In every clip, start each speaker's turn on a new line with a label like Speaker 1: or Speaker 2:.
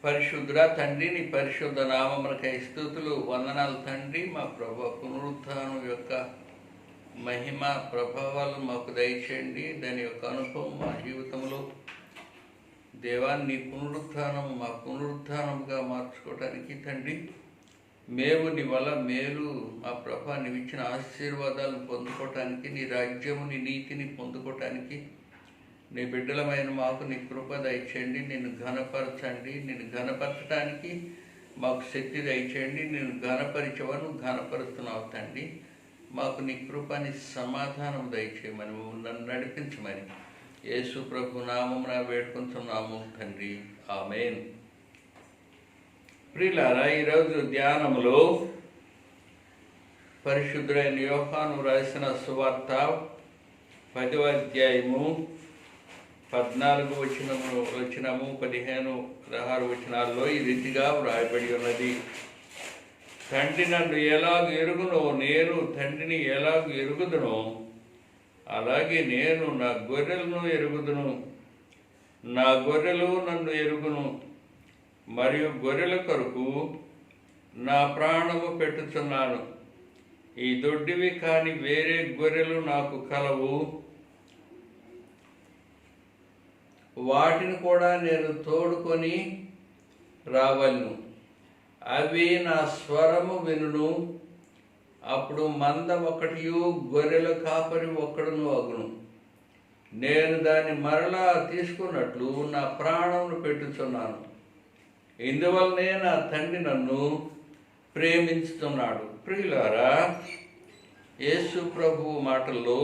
Speaker 1: పరిశుద్ధుడా తండ్రి, నీ పరిశుద్ధ నామమునకై స్తుతులు, వందనాలు తండ్రి. మా ప్రభు పునరుత్థానం యొక్క మహిమ ప్రభావాలు మాకు దయచేయండి. దాని యొక్క అనుభవం మా జీవితంలో దేవాన్ని పునరుత్థానం మా పునరుత్థానంగా మార్చుకోవడానికి తండ్రి, మేము నీ వల్ల మేలు మా ప్రభా నీవిచ్చిన ఆశీర్వాదాలను పొందుకోవటానికి, నీ రాజ్యము నీ నీతిని పొందుకోవటానికి నీ బిడ్డలమైన మాకు నీ కృప దయచేయండి. నేను ఘనపరచండి. నేను ఘనపరచడానికి మాకు శక్తి దయచేయండి. నేను ఘనపరిచేవాను ఘనపరుస్తున్నావు తండ్రి. మాకు నీ కృపని సమాధానం దయచేయమని నన్ను నడిపించమని యేసు ప్రభు నామమున వేడుకుంటున్నాము తండ్రి. ఆమేన్. ప్రియులారా, ఈరోజు ధ్యానంలో పరిశుద్ధుడైన యోహాను రాసిన సువార్త 10వ అధ్యాయము 14 వచనము 15, 16 వచనాల్లో ఈ రీతిగా వ్రాయబడి ఉన్నది. తండ్రి నన్ను ఎలాగ ఎరుగునో నేను తండ్రిని ఎలాగ ఎరుగుదునో అలాగే నేను నా గొర్రెలను ఎరుగుదును. నా గొర్రెలు నన్ను ఎరుగును, మరియు గొర్రెల కొరకు నా ప్రాణము పెట్టుచున్నాను. ఈ దొడ్డివి కాని వేరే గొర్రెలు నాకు కలవు, వాటిని కూడా నేను తోడుకొని రావలను. అవి నా స్వరము వినును. అప్పుడు మంద ఒకటియు గొర్రెల కాపరి ఒక్కడును అగును. నేను దాన్ని మరలా తీసుకున్నట్లు నా ప్రాణమును పెట్టుచున్నాను. ఇందువల్లనే నా తండ్రి నన్ను ప్రేమించుతున్నాడు. ప్రియులారా, యేసు ప్రభువు మాటల్లో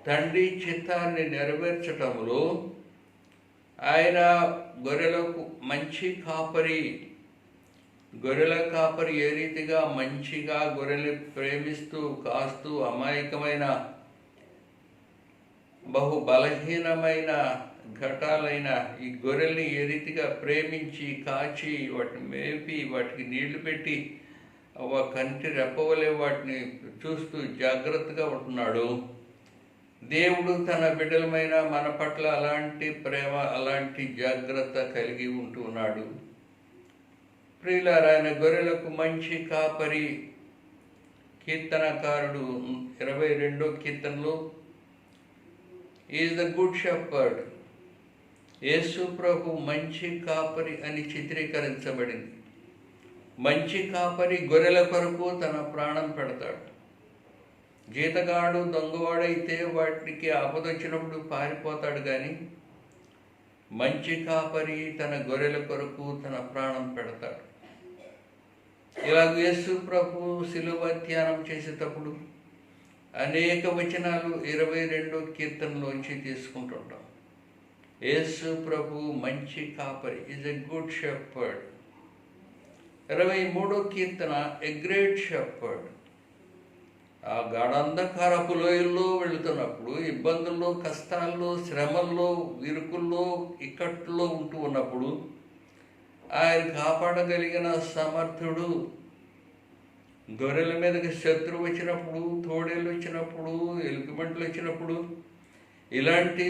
Speaker 1: తండ్రి చిత్తాన్ని నెరవేర్చటములో ఆయన గొర్రెలకు మంచి కాపరి. గొర్రెల కాపరి ఏ రీతిగా మంచిగా గొర్రెలు ప్రేమిస్తూ కాస్తూ అమాయకమైన బహు బలహీనమైన ఘటాలైన ఈ గొర్రెల్ని ఏ రీతిగా ప్రేమించి కాచి వాటిని మేపి వాటికి నీళ్లు పెట్టి కంటి రెప్పవలే వాటిని చూస్తూ జాగ్రత్తగా ఉంటున్నాడు. దేవుడు తన బిడ్డలమైన మన పట్ల అలాంటి ప్రేమ, అలాంటి జాగ్రత్త కలిగి ఉంటున్నాడు. ప్రియులారా, ఆయన గొర్రెలకు మంచి కాపరి. కీర్తనకారుడు 22వ కీర్తనలో ఈజ్ ద గుడ్ షెపర్డ్. యేసు ప్రభు మంచి కాపరి అని చిత్రీకరించబడింది. మంచి కాపరి గొర్రెల కొరకు తన ప్రాణం పెడతాడు. జీతగాడు దొంగవాడైతే వాటికి ఆపదొచ్చినప్పుడు పారిపోతాడు, కానీ మంచి కాపరి తన గొర్రెల కొరకు తన ప్రాణం పెడతాడు. ఇలాగ యేసు ప్రభు శిలువ ధ్యానం చేసేటప్పుడు అనేక వచనాలు 22వ కీర్తనలోంచి తీసుకుంటుంటాం. యేసు ప్రభు మంచి కాపరి, ఈజ్ ఎ గుడ్ షెపర్డ్. 23వ కీర్తన ఎ గ్రేట్ షెపర్డ్. ఆ గాఢంధకారపు లోయల్లో వెళుతున్నప్పుడు, ఇబ్బందుల్లో, కష్టాల్లో, శ్రమల్లో, ఇరుకుల్లో, ఇక్కట్లో ఉంటూ ఉన్నప్పుడు ఆయన కాపాడగలిగిన సమర్థుడు. గొర్రెల మీదకి శత్రువు వచ్చినప్పుడు, తోడేళ్ళు వచ్చినప్పుడు, ఎలుగుబంట్లు వచ్చినప్పుడు, ఇలాంటి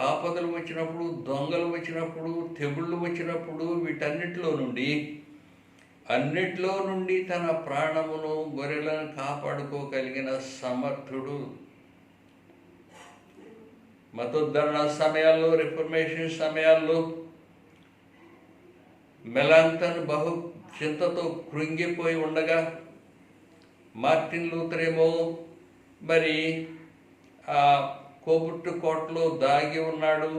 Speaker 1: ఆపదలు వచ్చినప్పుడు, దొంగలు వచ్చినప్పుడు, తెగుళ్ళు వచ్చినప్పుడు, అన్నిట్లో నుండి తన ప్రాణమును గొర్రెలను కాపాడుకోగలిగిన సమర్థుడు. మతోద్ధరణ సమయాల్లో, రిఫర్మేషన్ సమయాల్లో మెలాంతన్ బహు చింతతో కృంగిపోయి ఉండగా, మార్టిన్ లూథర్ ఏమో మరి ఆ కోబుట్టు కోటలో దాగి ఉన్నాడు.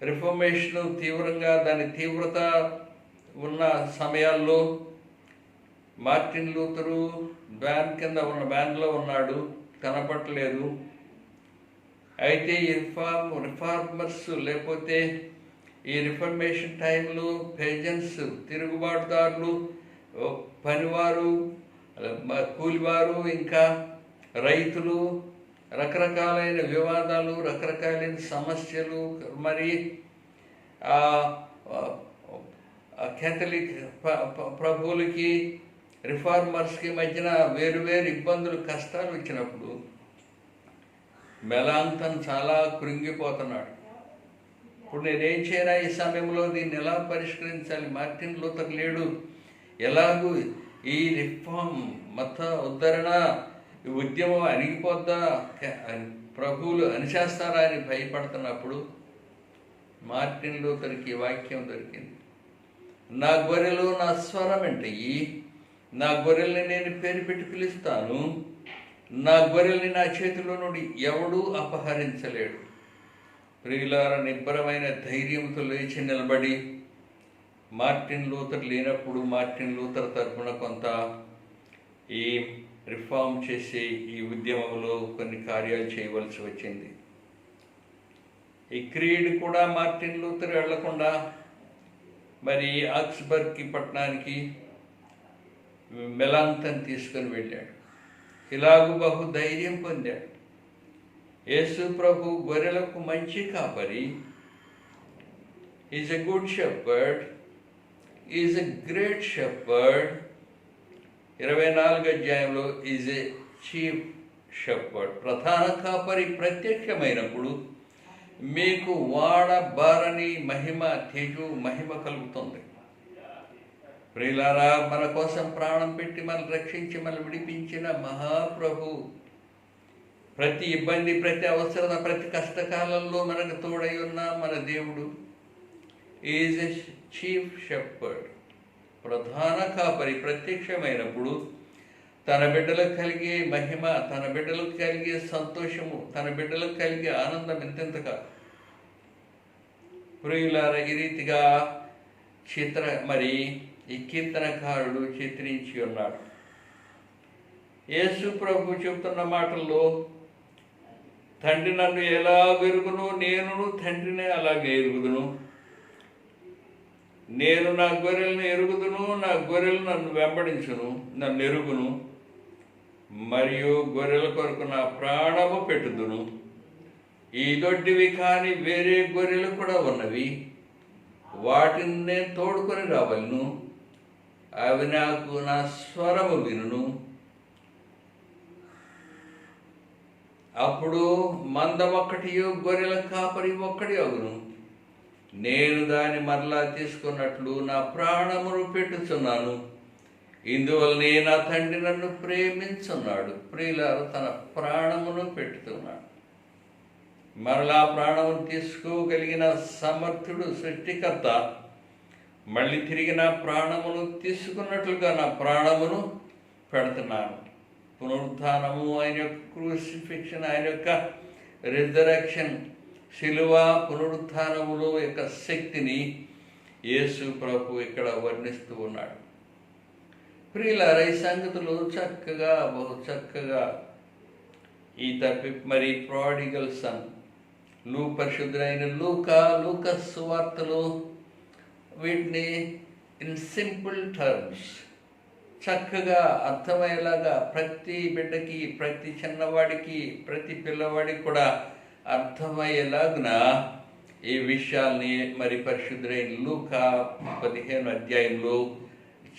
Speaker 1: రిఫర్మేషన్ తీవ్రంగా దాని తీవ్రత ఉన్న సమయాల్లో మార్టిన్ లూథరు వ్యాన్లో ఉన్నాడు, కనపడలేదు. అయితే ఈ రిఫార్మర్స్ లేకపోతే ఈ రిఫర్మేషన్ టైంలో పేజెంట్స్, తిరుగుబాటుదారులు, పనివారు, కూలివారు, ఇంకా రైతులు, రకరకాలైన వివాదాలు, రకరకాలైన సమస్యలు, మరి కేథలిక్ ప్రభువులకి రిఫార్మర్స్కి మధ్యన వేరువేరు ఇబ్బందులు, కష్టాలు వచ్చినప్పుడు మెలాంతన్ చాలా కృంగిపోతున్నాడు. ఇప్పుడు నేనేం చేయనా ఈ సమయంలో దీన్ని ఎలా పరిష్కరించాలి? మార్టిన్ లూథర్ లేడు, ఎలాగూ ఈ రిఫార్మ్ మత ఉద్ధరణ ఉద్యమం అణిగిపోద్దా, ప్రభువులు అణిచేస్తారా అని భయపడుతున్నప్పుడు మార్టిన్ లూథర్కి వాక్యం దొరికింది. నా గొర్రెలు నా స్వరం వింటాయి, నా గొర్రెల్ని నేను పేరు పెట్టి పిలుస్తాను, నా గొర్రెల్ని నా చేతిలో నుండి ఎవడూ అపహరించలేడు. ప్రియులార, నిబ్బరమైన ధైర్యంతో లేచి నిలబడి, మార్టిన్ లూథర్ లేనప్పుడు మార్టిన్ లూథర్ తరఫున కొంత ఈ రిఫార్మ్ చేసే ఈ ఉద్యమంలో కొన్ని కార్యాలు చేయవలసి వచ్చింది. ఈ క్రీడ్ కూడా మార్టిన్ లూథర్ వెళ్లకుండా మరి ఆక్స్బర్గ్ పట్టణానికి మెలాంతన్ తీసుకొని వెళ్ళాడు. ఇలాగూ బహు ధైర్యం పొందాడు. యేసు ప్రభు గొర్రెలకు మంచి కాపరి, is a good shepherd, is a great shepherd. 24 అధ్యాయంలో ఈజ్ ఎ చీఫ్ షెపర్డ్. ప్రధాన కాపరి ప్రత్యక్షమైనప్పుడు మీకు వాడబారని మహిమ, తేజు మహిమ కలుగుతుంది. ప్రియులారా, మన కోసం ప్రాణం పెట్టి మనల్ని రక్షించి మనల్ని విడిపించిన మహాప్రభు ప్రతి ఇబ్బంది, ప్రతి అవసరత, ప్రతి కష్టకాలంలో మనకు తోడై ఉన్న మన దేవుడు ఈజ్ ఎ చీఫ్ షెపర్డ్. ప్రధాన కాపరి ప్రత్యక్షమైనప్పుడు తన బిడ్డలకు కలిగే మహిమ, తన బిడ్డలకు కలిగే సంతోషము, తన బిడ్డలకు కలిగే ఆనందం ఎంతెంతగా. ప్రియులార, ఈ రీతిగా ఈ కీర్తనకారుడు చిత్రించి ఉన్నాడు. యేసు ప్రభు చెబుతున్న మాటల్లో, తండ్రి నన్ను ఎలా ఎరుగును, నేను తండ్రిని అలాగే ఎరుగుదును. నేను నా గొర్రెలను ఎరుగుదును, నా గొర్రెలు నన్ను వెంబడించును, నన్ను ఎరుగును, మరియు గొర్రెల కొరకు నా ప్రాణము పెట్టుదును. ఈ దొడ్డివి కాని వేరే గొర్రెలు కూడా ఉన్నవి, వాటిని నేను తోడుకొని రావలను, అవి నాకు నా స్వరము వినును. అప్పుడు మందం ఒక్కటియో గొర్రెల కాపరి ఒక్కడి అగును. నేను దాన్ని మరలా తీసుకున్నట్లు నా ప్రాణమును పెట్టుచున్నాను. ఇందువల్లనే నా తండ్రి నన్ను ప్రేమించున్నాడు. ప్రియులారు, తన ప్రాణమును పెట్టుతున్నాడు. మరలా ప్రాణమును తీసుకోగలిగిన సమర్థుడు సృష్టికర్త మళ్ళీ తిరిగి నా ప్రాణమును తీసుకున్నట్లుగా నా ప్రాణమును పెడుతున్నాను. పునరుద్ధానము, ఆయన యొక్క క్రూసిఫిక్షన్, ఆయన యొక్క రిజరెక్షన్, శిలువ పునరుద్ధానములో యొక్క శక్తిని యేసు ప్రభు ఇక్కడ వర్ణిస్తూ ఉన్నాడు. ప్రియులారా, ఈ సంగతులు చక్కగా, బహు చక్కగా ఈ ప్రాడిగల్ సన్, పరిశుద్ధుడైన లూకస్ వార్తలు వీటిని ఇన్ సింపుల్ టర్మ్స్ చక్కగా అర్థమయ్యేలాగా ప్రతి బిడ్డకి, ప్రతి చిన్నవాడికి, ప్రతి పిల్లవాడికి కూడా అర్థమయ్యేలాగున ఈ విషయాల్ని పరిశుద్ధుడైన లూకా 15 అధ్యాయంలో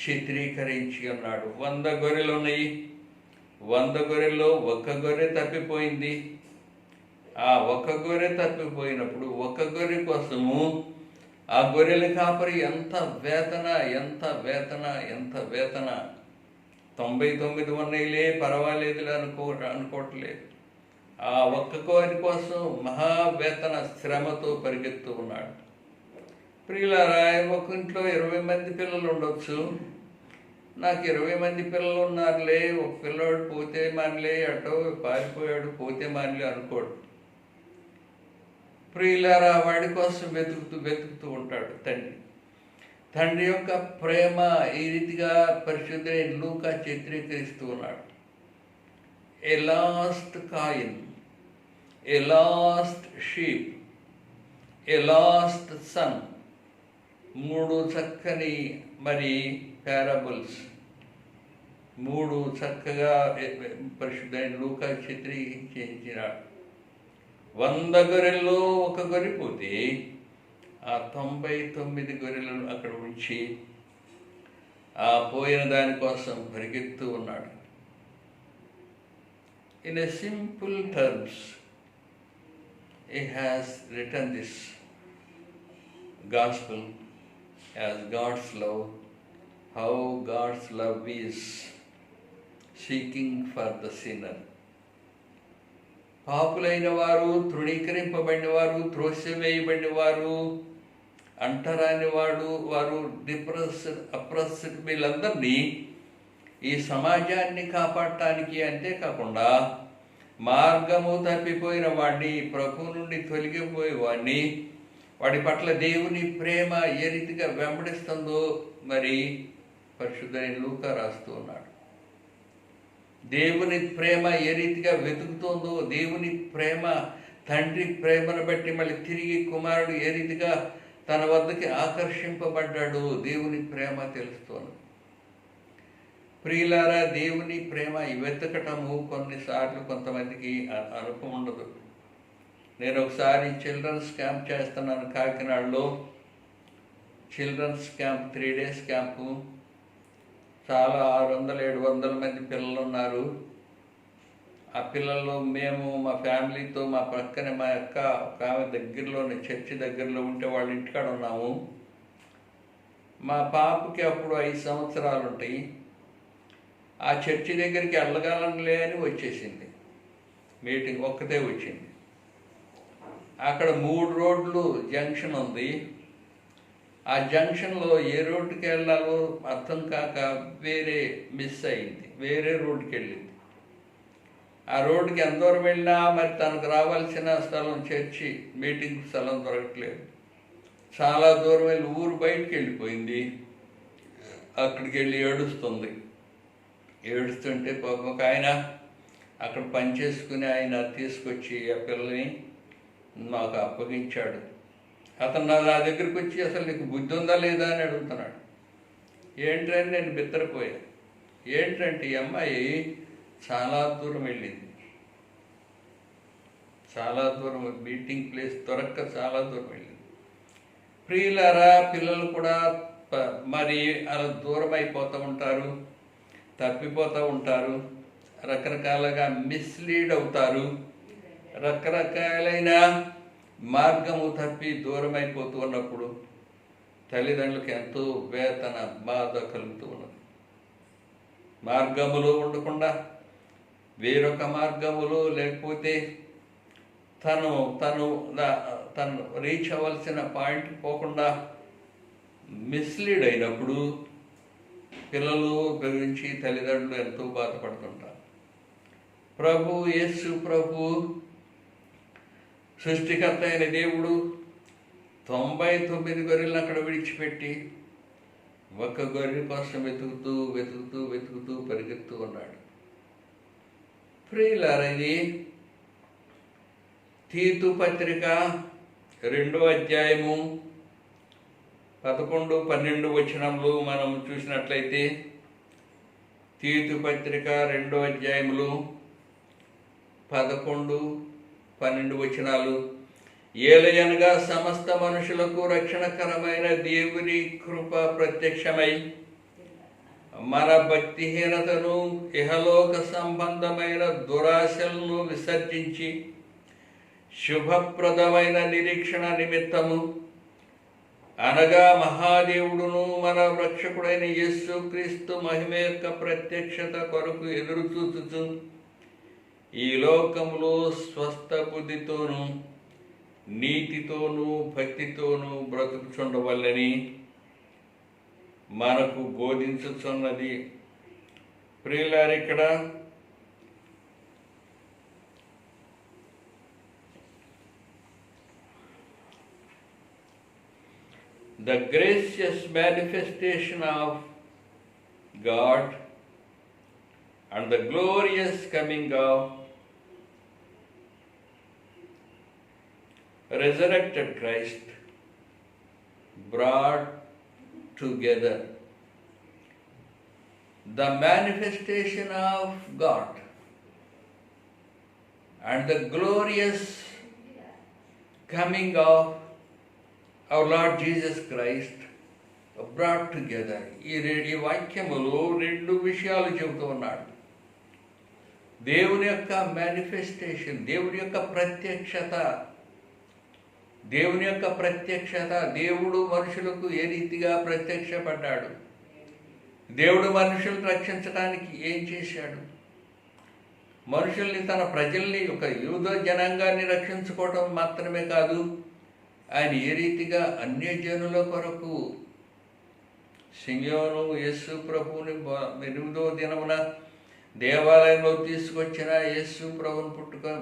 Speaker 1: చిత్రీకరించి ఉన్నాడు. 100 గొర్రెలు ఉన్నాయి. 100 గొర్రెల్లో ఒక్క గొర్రె తప్పిపోయింది. ఆ ఒక్క గొర్రె తప్పిపోయినప్పుడు ఒక్క గొర్రె కోసము ఆ గొర్రెల కాపరి ఎంత వేతన, ఎంత వేతన, ఎంత వేతన. 99 ఉన్నాయిలే, పర్వాలేదులే అనుకోవట్లేదు. ఆ ఒక్క గొర్రె కోసం మహావేతన శ్రమతో పరిగెత్తు ఉన్నాడు. ప్రియులారా, ఒక ఇంట్లో 20 మంది పిల్లలు ఉండొచ్చు. నాకు 20 మంది పిల్లలు ఉన్నారులే, ఒక పిల్లోడు పోతే మానలే, అటో పారిపోయాడు పోతే మానలే అనుకోడు. ప్రియులారా, వాడి కోసం వెతుకుతూ ఉంటాడు తండ్రి యొక్క ప్రేమ. ఈ రీతిగా పరిశుద్ధుడైన లూకా చిత్రీకరిస్తూ ఉన్నాడు. ఏ లాస్ట్ కాయిన్, ఏ లాస్ట్ షీప్, ఏ లాస్ట్ సన్. 3 చక్కని పారాబుల్స్, 3 చక్కగా పరిశుద్ధైన లూకా చిత్రీకరించినాడు. 100 గొర్రెల్లో ఒక గొర్రె పోతే ఆ 99 గొర్రెలను అక్కడ ఉంచి ఆ పోయిన దానికోసం పరిగెత్తూ ఉన్నాడు. In a simple terms he has written this. gospel as God's love, how God's love is seeking for the sinner. పాపులైన వారు, తృణీకరింపబడిన వారు, త్రోసివేయబడిన వారు, అంటరాని వారు అప్రెస్డ్ వీళ్ళందరినీ ఈ సమాజాన్ని కాపాడటానికి, అంతేకాకుండా మార్గము తప్పిపోయిన వాడిని, ప్రభు నుండి తొలగిపోయే వాడిని, వాడి పట్ల దేవుని ప్రేమ ఏ రీతిగా వెంబడిస్తుందో మరి పరిశుద్ధైన లూకా రాస్తూ ఉన్నాడు. దేవుని ప్రేమ ఏ రీతిగా వెతుకుతోందో, దేవుని ప్రేమ, తండ్రి ప్రేమను బట్టి మళ్ళీ తిరిగి కుమారుడు ఏ రీతిగా తన వద్దకి ఆకర్షింపబడ్డాడు, దేవుని ప్రేమ తెలుస్తోంది. ప్రియులారా, దేవుని ప్రేమ వెతకటము కొన్నిసార్లు కొంతమందికి అనుభవం ఉండదు. నేను ఒకసారి చిల్డ్రన్స్ క్యాంప్ చేస్తున్నాను కాకినాడలో. Children's camp 3 days camp. చాలా 600-700 మంది పిల్లలు ఉన్నారు. ఆ పిల్లల్లో మేము మా ఫ్యామిలీతో మా పక్కనే మా యొక్క ఒక ఆమె దగ్గరలోనే చర్చి దగ్గరలో ఉంటే వాళ్ళ ఇంటికాడ ఉన్నాము. మా పాపకి అప్పుడు 5 సంవత్సరాలు ఉంటాయి. ఆ చర్చి దగ్గరికి వెళ్ళగలనులే అని వచ్చేసింది. మీటింగ్ ఒక్కతే వచ్చింది. అక్కడ 3 రోడ్లు జంక్షన్ ఉంది. ఆ జంక్షన్లో ఏ రోడ్డుకి వెళ్ళాలో అర్థం కాక వేరే మిస్ అయింది, వేరే రోడ్డుకి వెళ్ళింది. ఆ రోడ్డుకి ఎంత దూరం వెళ్ళినా మరి తనకు రావాల్సిన స్థలం, చర్చి మీటింగ్ స్థలం దొరకట్లేదు. చాలా దూరం వెళ్ళి ఊరు బయటికి వెళ్ళిపోయింది. అక్కడికి వెళ్ళి ఏడుస్తుంటే పాపం ఒక ఆయన అక్కడ పనిచేసుకుని ఆయన తీసుకొచ్చి ఆ పిల్లని మాకు అప్పగించాడు. అతను నా దగ్గరికి వచ్చి అసలు నీకు బుద్ధి ఉందా లేదా అని అడుగుతున్నాడు. ఏంటని నేను బిత్తరపోయాను. ఏంటంటే ఈ అమ్మాయి చాలా దూరం వెళ్ళింది, చాలా దూరం, మీటింగ్ ప్లేస్ దొరక్క చాలా దూరం వెళ్ళింది. ప్రియులారా, పిల్లలు కూడా మరి అలా దూరం అయిపోతూ ఉంటారు, తప్పిపోతూ ఉంటారు, రకరకాలుగా మిస్లీడ్ అవుతారు, రకరకాలైన మార్గము తప్పి దూరం అయిపోతూ ఉన్నప్పుడు తల్లిదండ్రులకు ఎంతో వేదన, బాధ కలుగుతూ ఉన్నది. మార్గములో ఉండకుండా వేరొక మార్గములో, లేకపోతే తను రీచ్ అవ్వాల్సిన పాయింట్ పోకుండా మిస్లీడ్ అయినప్పుడు పిల్లలు గురించి తల్లిదండ్రులు ఎంతో బాధపడుతుంటారు. యేసు ప్రభు సృష్టికర్త అయిన దేవుడు 99 గొర్రెలను అక్కడ విడిచిపెట్టి ఒక గొర్రె కోసం వెతుకుతూ పరిగెత్తూ ఉన్నాడు. ప్రియులారా, ఇది తీతు పత్రిక 2వ అధ్యాయము 11-12 వచనములు మనం చూసినట్లయితే, తీతు పత్రిక 2వ అధ్యాయములు 11-12 వచనాలు. ఏలయనగా సమస్త మనుషులకు రక్షణకరమైన దేవుని కృప ప్రత్యక్షమై మన భక్తిహీనతను, ఇహలోక సంబంధమైన దురాశలను విసర్జించి శుభప్రదమైన నిరీక్షణ నిమిత్తము, అనగా మహాదేవుడును మన రక్షకుడైన యేసుక్రీస్తు మహిమ యొక్క ప్రత్యక్షత కొరకు ఎదురుచూచుచు ఈ లోకములో స్వస్థ బుద్ధితోనూ నీతితోనూ భక్తితోనూ బ్రతుకుచుండవల్లని మనకు బోధించుచున్నది. ప్రియులారా, ఇక్కడ the gracious manifestation of God and the glorious coming of resurrected Christ brought together the manifestation of God and the glorious coming of our Lord Jesus Christ brought together. ఈ వాక్యములో 2 విషయాలు చెబుతూ ఉన్నాడు. దేవుని యొక్క మేనిఫెస్టేషన్, దేవుని యొక్క ప్రత్యక్షత, దేవుని యొక్క ప్రత్యక్షత, దేవుడు మనుషులకు ఏ రీతిగా ప్రత్యక్షపడ్డాడు, దేవుడు మనుషులను రక్షించడానికి ఏం చేశాడు, మనుషుల్ని, తన ప్రజల్ని, ఒక యూద జనాంగాన్ని రక్షించుకోవటం మాత్రమే కాదు, ఆయన ఏ రీతిగా అన్యజనుల కొరకు సిమియోను యేసు ప్రభువుని 8వ దినమున దేవాలయంలో తీసుకొచ్చిన యేసు ప్రభుని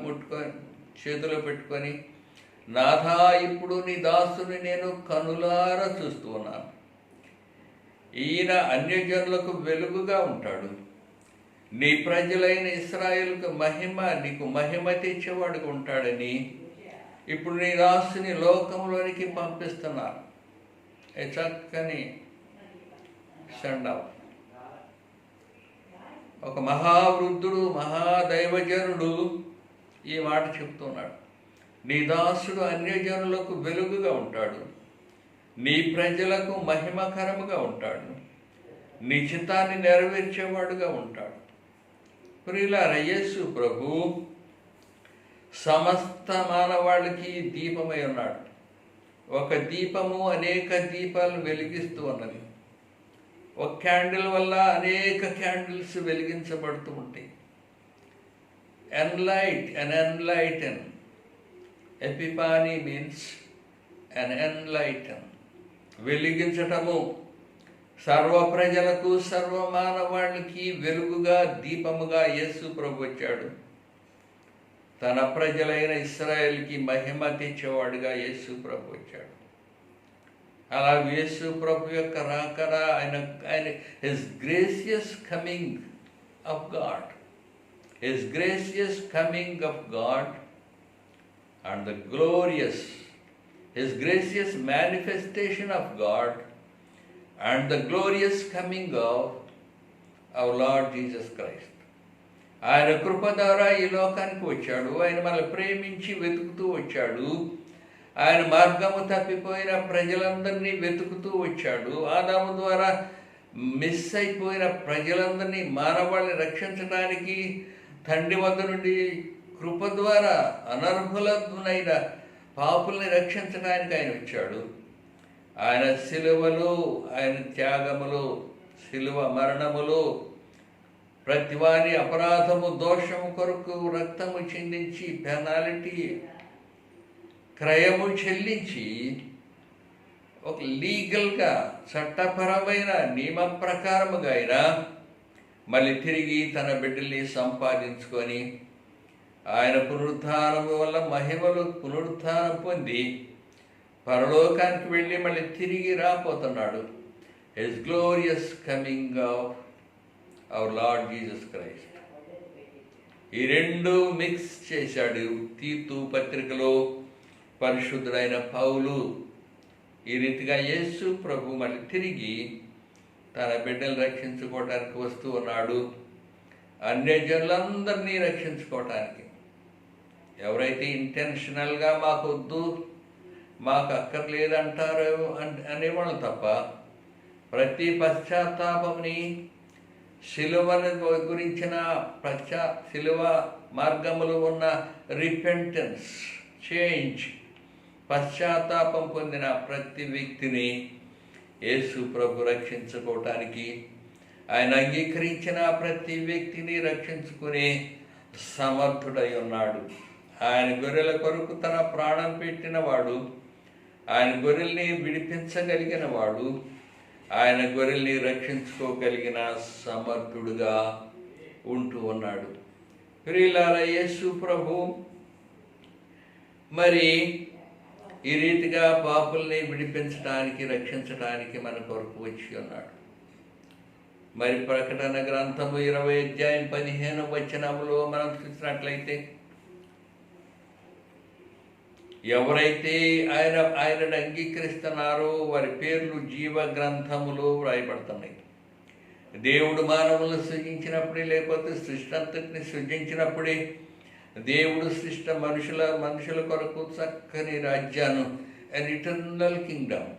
Speaker 1: ముట్టుకొని చేతిలో పెట్టుకొని, నాథా, ఇప్పుడు నీ దాసుని నేను కనులారా చూస్తూ ఉన్నాను. ఈయన అన్యజనులకు వెలుగుగా ఉంటాడు, నీ ప్రజలైన ఇశ్రాయేలుకు నీకు మహిమ తెచ్చేవాడుగా ఉంటాడని ఇప్పుడు నీ దాసుని లోకంలోనికి పంపిస్తున్నాను. చక్కని సండాం. ఒక మహావృద్ధుడు, మహాదైవజనుడు ఈ మాట చెప్తున్నాడు. నీ దాసుడు అన్యజనులకు వెలుగుగా ఉంటాడు, నీ ప్రజలకు మహిమకరముగా ఉంటాడు, నీ చిత్తాన్ని నెరవేర్చేవాడుగా ఉంటాడు. ప్రియులారా, యేసు ప్రభు సమస్త మానవాళికి దీపమై ఉన్నాడు. ఒక దీపము అనేక దీపాలను వెలిగిస్తూ ఉన్నది. ఒక క్యాండిల్ వల్ల అనేక క్యాండిల్స్ వెలిగించబడుతూ ఉంటాయి. ఎన్లైటన్. ఎపిఫానీ మీన్స్ ఎన్లైటన్, వెలిగించటము. సర్వ ప్రజలకు, సర్వ మానవాళికి వెలుగుగా, దీపముగా యేసు ప్రభు వచ్చాడు. తన ప్రజలైన ఇశ్రాయేలుకి మహిమ తెచ్చేవాడుగా యేసు ప్రభు వచ్చాడు. అలా యేసు ప్రభు యొక్క రాకడ, ఆయన his gracious coming of God, his gracious coming of God and the glorious, his gracious manifestation of God and the glorious coming of our Lord Jesus Christ. ఆయన కృప ద్వారా ఈ లోకానికి వచ్చాడు. ఆయన మనల్ని ప్రేమించి వెతుకుతూ వచ్చాడు. ఆయన మార్గము తప్పిపోయిన ప్రజలందరినీ వెతుకుతూ వచ్చాడు. ఆదాము ద్వారా మిస్ అయిపోయిన ప్రజలందరినీ, మానవాళ్ళని రక్షించడానికి తండ్రి వద్ద నుండి కృప ద్వారా అనర్హులైన పాపుల్ని రక్షించడానికి ఆయన వచ్చాడు. ఆయన శిలువలు, ఆయన త్యాగములు, శిలువ మరణములు, ప్రతివారి అపరాధము, దోషము కొరకు రక్తము చిందించి, పెనాల్టీ, క్రయము చెల్లించి, ఒక లీగల్గా, చట్టపరమైన నియమ ప్రకారముగా అయినా మళ్ళీ తిరిగి తన బిడ్డల్ని సంపాదించుకొని, ఆయన పునరుత్థానము వల్ల మహిమలు పునరుత్థానం పొంది పరలోకానికి వెళ్ళి మళ్ళీ తిరిగి రాపోతున్నాడు. His glorious coming of our lord Jesus Christ. ఈ రెండు మిక్స్ చేశాడు తీతు పత్రికలో పరిశుద్ధుడైన పౌలు. ఈ రీతిగా యేసు ప్రభు మళ్ళీ తిరిగి తన బిడ్డలు రక్షించుకోవటానికి వస్తూ ఉన్నాడు, అన్యజనులందరినీ రక్షించుకోవటానికి. ఎవరైతే ఇంటెన్షనల్గా మాకొద్దు, మాకు అక్కర్లేదంటారు అనేవాళ్ళు తప్ప, ప్రతి పశ్చాత్తాపంని, శిలువని గురించిన శిలువ మార్గములు ఉన్న రిపెంటెన్స్, చేంజ్, పశ్చాత్తాపం పొందిన ప్రతి వ్యక్తిని యేసు ప్రభు రక్షించుకోవటానికి, ఆయన అంగీకరించిన ప్రతి వ్యక్తిని రక్షించుకునే సమర్థుడై ఉన్నాడు. ఆయన గొర్రెల కొరకు తన ప్రాణం పెట్టినవాడు, ఆయన గొర్రెల్ని విడిపించగలిగిన వాడు, ఆయన గొర్రెల్ని రక్షించుకోగలిగిన సమర్థుడుగా ఉంటూ ఉన్నాడు. ప్రియులారా, యేసు ప్రభు మరి ఈ రీతిగా పాపుల్ని విడిపించడానికి, రక్షించడానికి మన కొరకు వచ్చి ఉన్నాడు. మరి ప్రకటన గ్రంథము 20:15 మనం చూసినట్లయితే, ఎవరైతే ఆయనను అంగీకరిస్తున్నారో వారి పేర్లు జీవ గ్రంథములో వ్రాయబడుతున్నాయి. దేవుడు మానవులను సృజించినప్పుడే, లేకపోతే సృష్టి అంతటిని సృజించినప్పుడే దేవుడు సృష్టి మనుషుల కొరకు చక్కని రాజ్యాన్ని, అండ్ ఇటర్నల్ కింగ్డమ్,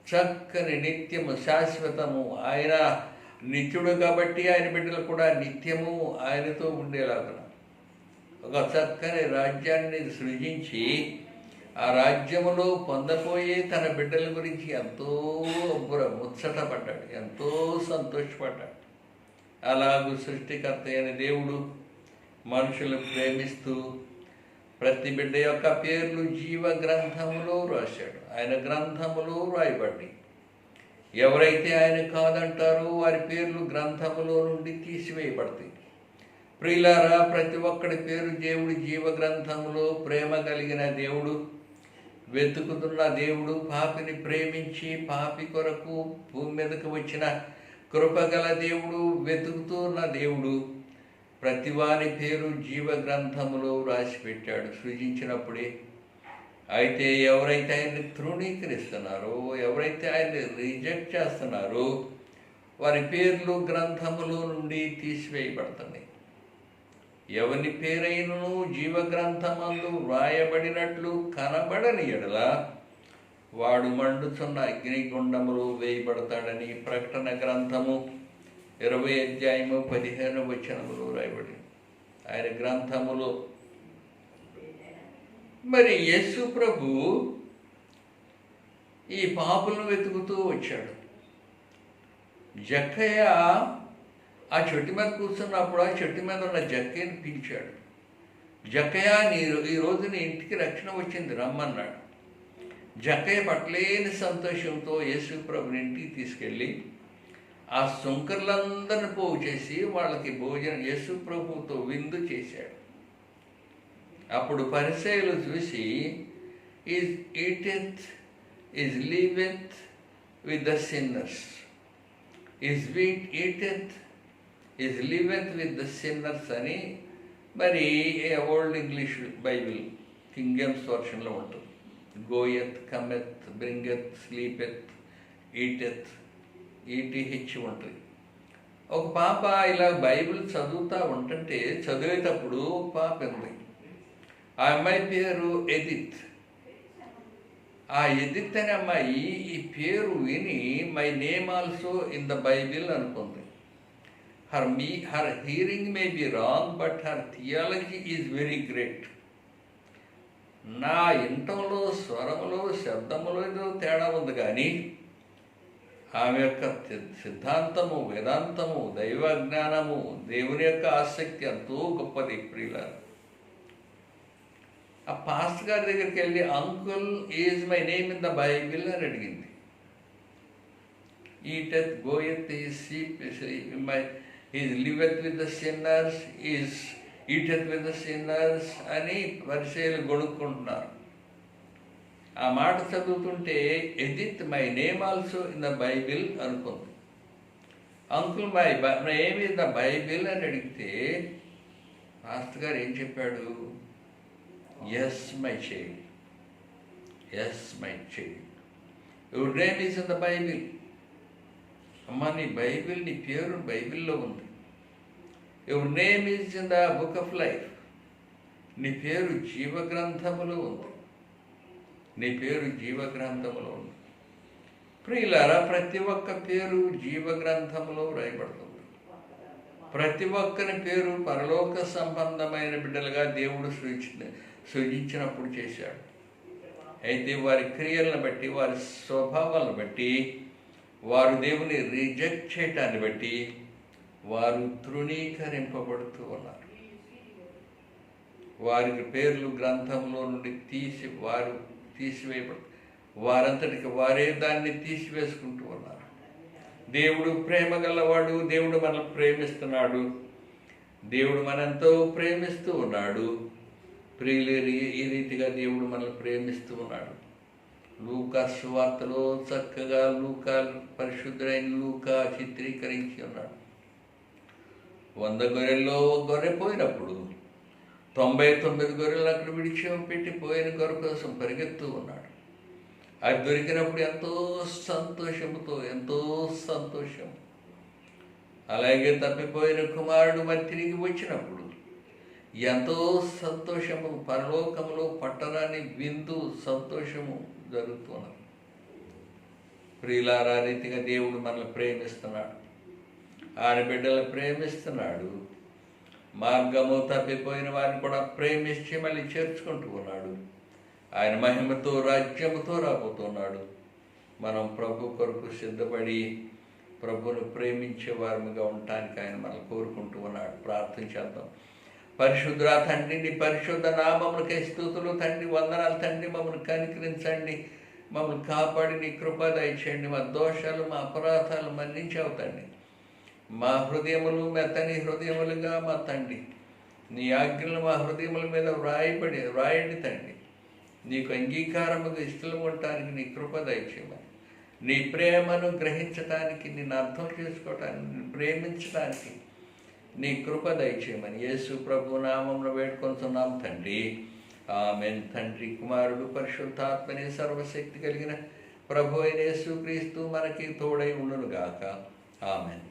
Speaker 1: చక్కని నిత్యము, శాశ్వతము, ఆయన నిత్యుడు కాబట్టి ఆయన బిడ్డలు కూడా నిత్యము ఆయనతో ఉండేలాగా ఒక చక్కని రాజ్యాన్ని సృజించి ఆ రాజ్యములో పొందపోయే తన బిడ్డల గురించి ఎంతో ముచ్చటపడ్డాడు, ఎంతో సంతోషపడ్డాడు. అలాగూ సృష్టికర్త అయిన దేవుడు మనుషులు ప్రేమిస్తూ ప్రతి బిడ్డ యొక్క పేర్లు జీవ గ్రంథములో రాశాడు. ఆయన గ్రంథములో రాయబడి ఎవరైతే ఆయన కాదంటారో వారి పేర్లు గ్రంథములో నుండి తీసివేయబడతాయి. ప్రియులారా, ప్రతి ఒక్కడి పేరు దేవుడి జీవ గ్రంథములో. ప్రేమ కలిగిన దేవుడు, వెతుకుతున్న దేవుడు, పాపిని ప్రేమించి పాపి కొరకు భూమి మీదకు వచ్చిన కృపగల దేవుడు, వెతుకుతున్న దేవుడు ప్రతి వారి పేరు జీవ గ్రంథములో రాసిపెట్టాడు సృజించినప్పుడే. అయితే ఎవరైతే ఆయన్ని తృణీకరిస్తున్నారో, ఎవరైతే ఆయన్ని రిజెక్ట్ చేస్తున్నారో వారి పేర్లు గ్రంథములో నుండి తీసివేయబడుతున్నాయి. ఎవని పేరైనను జీవగ్రంథమందు వ్రాయబడినట్లు కనబడని ఎడల వాడు మండుచున్న అగ్నిగుండములో వేయబడతాడని ప్రకటన గ్రంథము 20:15 రాయబడి ఆయన గ్రంథములో. మరి యేసు ప్రభు ఈ పాపులను వెతుకుతూ వచ్చాడు. జక్కయ్య ఆ చెట్టు మీద కూర్చున్నప్పుడు ఆ చెట్టు మీద ఉన్న జక్కయ్యని పిలిచాడు. జక్కయ్య, ఈరోజు నీ ఇంటికి రక్షణ వచ్చింది, రమ్మన్నాడు. జక్కయ్య పట్టలేని సంతోషంతో యేసు ప్రభుని ఇంటికి తీసుకెళ్ళి ఆ సుంకర్లందరిని పోగు చేసి వాళ్ళకి భోజనం యేసు ప్రభుతో విందు చేశాడు. అప్పుడు పరిసయ్యులు చూసి, is eateth is liveth with the sinners, is eateth is liveth with the sinners అని మరి old English Bible King James వర్షన్లో ఉంటుంది. గోయత్, కమెత్, బ్రింగెత్, స్లీపెత్, ఈటెత్, ఈటీహెచ్ ఉంటుంది. ఒక పాప ఇలా బైబిల్ చదువుతూ ఉంటుంటే చదివేటప్పుడు ఒక పాప ఉంది. ఆ అమ్మాయి పేరు ఎదిత్. ఆ ఎదిత్ అనే అమ్మాయి ఈ పేరు విని my name also in the Bible అనుకుంది. her hearing may be wrong, but her theology is very great. నా ఇంటంలో, స్వరములో, శబ్దములో ఏదో తేడా ఉంది, కానీ ఆమె యొక్క సిద్ధాంతము, వేదాంతము, దైవజ్ఞానము, దేవుని యొక్క ఆసక్తి ఎంతో గొప్పది. ప్రియులారా, ఆ పాస్టర్ గారి దగ్గరికి వెళ్ళి uncle is my name in the Bible అని అడిగింది. Eateth, goeth, is liveth with the sinners, is eateth with the sinners అని పరిచయాలు గొడుక్కుంటున్నారు. ఆ మాట చదువుతుంటే Edith my name also in the Bible అనుకుంది. Uncle my name in the Bible అని అడిగితే పాస్టర్ గారు ఏం చెప్పాడు? Yes my child, yes my child, your name is in the Bible. అమ్మ, నీ బైబిల్, నీ పేరు బైబిల్లో ఉంది. Your name is in the book of life. నీ పేరు జీవగ్రంథములో ఉంది. నీ పేరు జీవగ్రంథములో ఉంది. ప్రియులారా, ప్రతి ఒక్క పేరు జీవగ్రంథములో రాయబడుతుంది. ప్రతి ఒక్కరి పేరు పరలోక సంబంధమైన బిడ్డలుగా దేవుడు సృజించినప్పుడు చేశాడు. అయితే వారి క్రియలను బట్టి, వారి స్వభావాలను బట్టి, వారు దేవుని రిజెక్ట్ చేయటాన్ని బట్టి వారు తృణీకరింపబడుతూ ఉన్నారు. వారికి పేర్లు గ్రంథంలో నుండి తీసివేయబడు, వారంతటికి వారే దాన్ని తీసివేసుకుంటూ ఉన్నారు. దేవుడు ప్రేమ గలవాడు. దేవుడు మనల్ని ప్రేమిస్తున్నాడు. దేవుడు మనంతో ప్రేమిస్తూ ఉన్నాడు. ప్రియులు, ఈ రీతిగా దేవుడు మనల్ని ప్రేమిస్తూ ఉన్నాడు. లూకా సువార్తలో చక్కగా పరిశుద్ధుడైన లూకా చిత్రీకరించి ఉన్నాడు. 100 గొర్రెల్లో ఒక గొర్రె పోయినప్పుడు 99 గొర్రెలు అక్కడ విడిచిపెట్టి పోయిన గొర్రె కోసం పరిగెత్తూ ఉన్నాడు. అది దొరికినప్పుడు ఎంతో సంతోషం. అలాగే తప్పిపోయిన కుమారుడు మరి తిరిగి వచ్చినప్పుడు ఎంతో సంతోషము. పరలోకములో పట్టరాని విందు సంతోషము జరుగుతున్నది. ప్రియులారా, రీతిగా దేవుడు మనల్ని ప్రేమిస్తున్నాడు. ఆయన బిడ్డలను ప్రేమిస్తున్నాడు. మార్గము తప్పిపోయిన వారిని కూడా ప్రేమించి మళ్ళీ చేర్చుకుంటూ ఉన్నాడు. ఆయన మహిమతో రాజ్యముతో రాబోతున్నాడు. మనం ప్రభు కొరకు సిద్ధపడి ప్రభువును ప్రేమించే వారముగా ఉండటానికి ఆయన మనం కోరుకుంటూ ఉన్నాడు. ప్రార్థన చేద్దాం. పరిశుద్ధ తండ్రి, నీ పరిశుద్ధ నామములకై స్తుతులు తండ్రి. వందనాలు తండ్రి. మమ్మల్ని కనికరించండి, మమ్మల్ని కాపాడి నీ కృప దయచేయండి. మా దోషాలు మా అపరాధాలు మన్నించావు తండ్రి. మా హృదయములు మెత్తని హృదయములుగా మా తండ్రి, నీ ఆజ్ఞలు మా హృదయముల మీద వ్రాయండి తండ్రి. నీకు అంగీకారముగా ఇష్టం ఉండటానికి నీ కృప దయచేయమని, నీ ప్రేమను గ్రహించడానికి, నిన్ను అర్థం చేసుకోవటానికి, నిన్ను ప్రేమించడానికి నీ కృప దయచేయమని యేసు ప్రభు నామంలో వేడుకొంటున్నాం తండ్రి. ఆమేన్. తండ్రి, కుమారుడు, పరిశుద్ధాత్మనే సర్వశక్తి కలిగిన ప్రభు అయిన యేసు క్రీస్తు మనకి తోడై ఉండునుగాక. ఆమేన్.